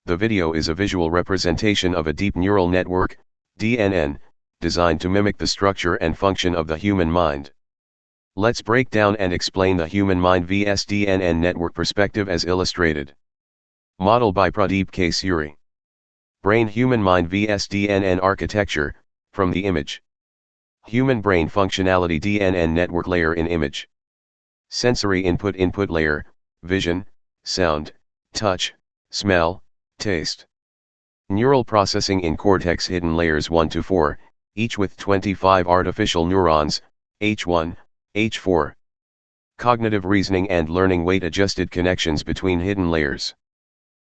The video is a visual representation of a deep neural network, DNN, designed to mimic the structure and function of the human mind. Let's break down and explain the human mind vs DNN network perspective as illustrated. Model by Pradeep K. Suri. Brain human mind vs DNN architecture, from the image. Human brain functionality DNN network layer in image. Sensory input layer, vision, sound, touch, smell, taste. Neural processing in cortex hidden layers 1 to 4, each with 25 artificial neurons, H1, H4. Cognitive reasoning and learning weight adjusted connections between hidden layers.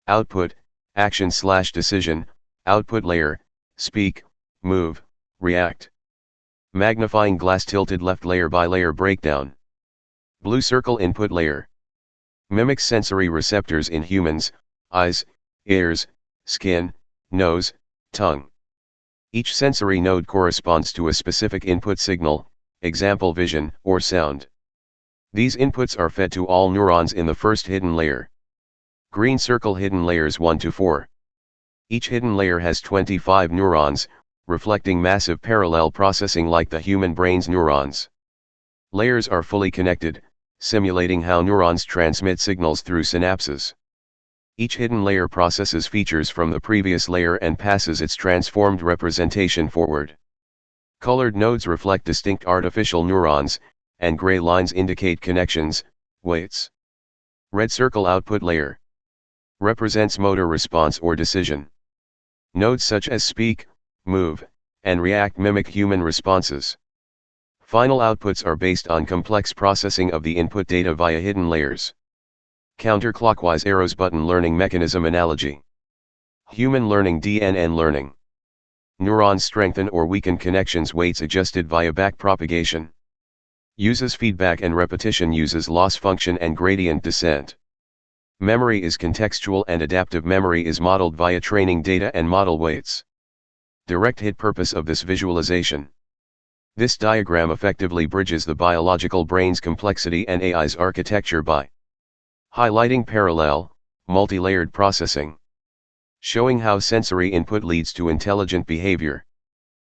Output, action/decision, output layer, speak, move, react. Magnifying glass tilted left layer by layer breakdown. Blue circle input layer. Mimics sensory receptors in humans, eyes, ears, skin, nose, tongue. Each sensory node corresponds to a specific input signal, example vision or sound. These inputs are fed to all neurons in the first hidden layer. Green circle hidden layers 1 to 4. Each hidden layer has 25 neurons, reflecting massive parallel processing like the human brain's neurons. Layers are fully connected, simulating how neurons transmit signals through synapses. Each hidden layer processes features from the previous layer and passes its transformed representation forward. Colored nodes reflect distinct artificial neurons, and gray lines indicate connections, weights. Red circle output layer represents motor response or decision. Nodes such as speak, move, and react mimic human responses. Final outputs are based on complex processing of the input data via hidden layers. Counterclockwise arrows button learning mechanism analogy. Human learning DNN learning. Neurons strengthen or weaken connections weights adjusted via backpropagation. Uses feedback and repetition uses loss function and gradient descent. Memory is contextual and adaptive memory is modeled via training data and model weights. Direct hit purpose of this visualization. This diagram effectively bridges the biological brain's complexity and AI's architecture by highlighting parallel, multi-layered processing, showing how sensory input leads to intelligent behavior,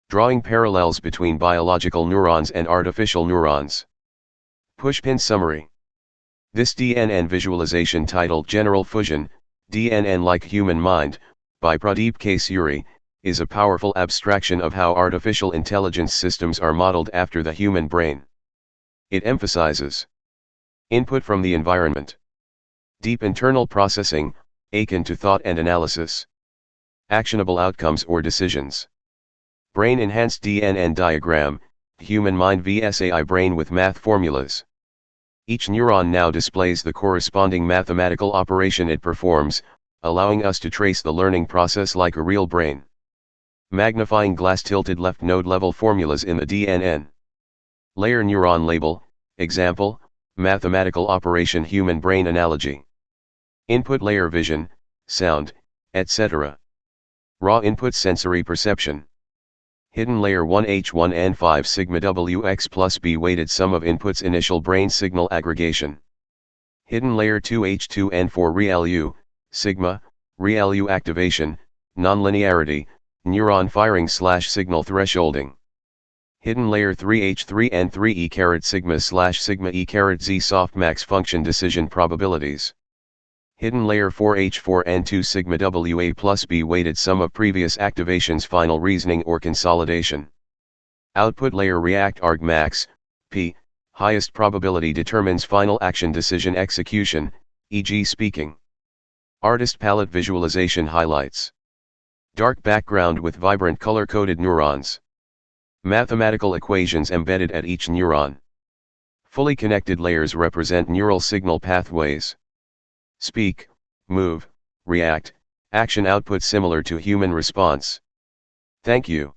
drawing parallels between biological neurons and artificial neurons. Pushpin summary. This DNN visualization titled General Fusion, DNN like Human Mind, by Pradeep K. Suri, is a powerful abstraction of how artificial intelligence systems are modeled after the human brain. It emphasizes input from the environment, deep internal processing, akin to thought and analysis, actionable outcomes or decisions. Brain-enhanced DNN diagram, human mind vs AI brain with math formulas. Each neuron now displays the corresponding mathematical operation it performs, allowing us to trace the learning process like a real brain. Magnifying glass tilted left node level formulas in the DNN. Layer neuron label, example, mathematical operation human brain analogy. Input layer vision, sound, etc. Raw input sensory perception. Hidden layer 1H1N5 sigma Wx plus B weighted sum of inputs initial brain signal aggregation. Hidden layer 2H2N4 ReLU, sigma, ReLU activation, nonlinearity, neuron firing/signal thresholding. Hidden layer 3H3N3 E sigma E Z softmax function decision probabilities. Hidden layer 4H4N2 sigma WA plus B weighted sum of previous activations final reasoning or consolidation. Output layer react argmax, P, highest probability determines final action decision execution, e.g. speaking. Artist palette visualization highlights. Dark background with vibrant color-coded neurons. Mathematical equations embedded at each neuron. Fully connected layers represent neural signal pathways. Speak, move, react, action output similar to human response. Thank you.